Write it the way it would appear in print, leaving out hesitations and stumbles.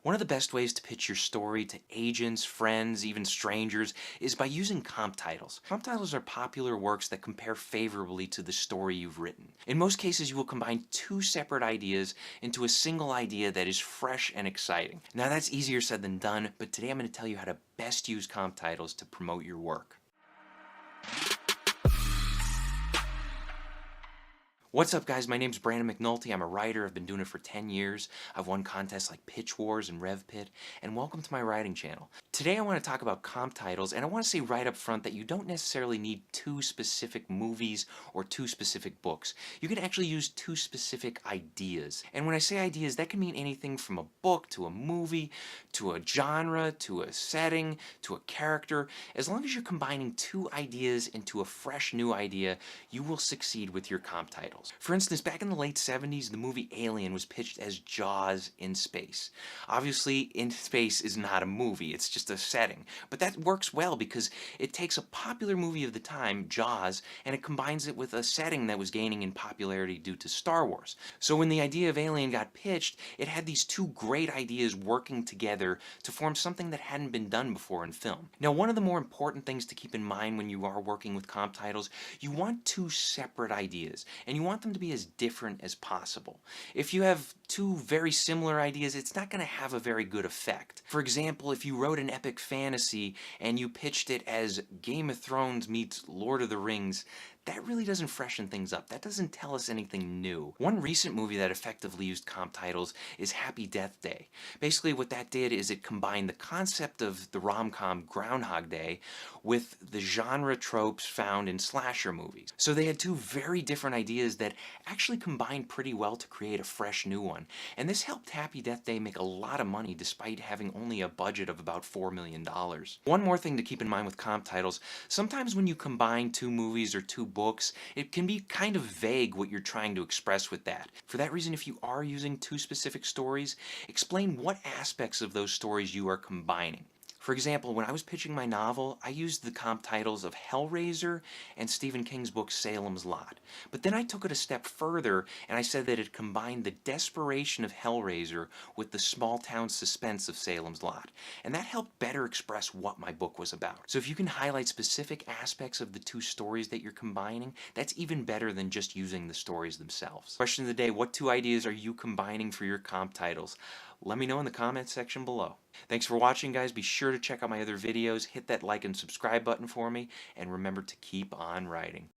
One of the best ways to pitch your story to agents, friends, even strangers is by using comp titles. Comp titles are popular works that compare favorably to the story you've written. In most cases, you will combine two separate ideas into a single idea that is fresh and exciting. Now that's easier said than done, but today I'm going to tell you how to best use comp titles to promote your work. What's up, guys? My name's Brandon McNulty. I'm a writer. I've been doing it for 10 years. I've won contests like Pitch Wars and RevPit, and welcome to my writing channel. Today I want to talk about comp titles, and I want to say right up front that you don't necessarily need two specific movies or two specific books. You can actually use two specific ideas. And when I say ideas, that can mean anything from a book to a movie, to a genre, to a setting, to a character. As long as you're combining two ideas into a fresh new idea, you will succeed with your comp titles. For instance, back in the late 70s, the movie Alien was pitched as Jaws in space. Obviously, in space is not a movie, it's just a setting. But that works well because it takes a popular movie of the time, Jaws, and it combines it with a setting that was gaining in popularity due to Star Wars. So when the idea of Alien got pitched, it had these two great ideas working together to form something that hadn't been done before in film. Now, one of the more important things to keep in mind when you are working with comp titles, you want two separate ideas, and you want them to be as different as possible. If you have two very similar ideas, it's not going to have a very good effect. For example, if you wrote an epic fantasy and you pitched it as Game of Thrones meets Lord of the Rings, that really doesn't freshen things up. That doesn't tell us anything new. One recent movie that effectively used comp titles is Happy Death Day. Basically what that did is it combined the concept of the rom-com Groundhog Day with the genre tropes found in slasher movies. So they had two very different ideas that actually combined pretty well to create a fresh new one. And this helped Happy Death Day make a lot of money despite having only a budget of about $4 million. One more thing to keep in mind with comp titles, sometimes when you combine two movies or two books, it can be kind of vague what you're trying to express with that. For that reason, if you are using two specific stories, explain what aspects of those stories you are combining. For example, when I was pitching my novel, I used the comp titles of Hellraiser and Stephen King's book Salem's Lot. But then I took it a step further and I said that it combined the desperation of Hellraiser with the small town suspense of Salem's Lot. And that helped better express what my book was about. So if you can highlight specific aspects of the two stories that you're combining, that's even better than just using the stories themselves. Question of the day, what two ideas are you combining for your comp titles? Let me know in the comments section below. Thanks for watching, guys. Be sure to check out my other videos, hit that like and subscribe button for me, and remember to keep on writing.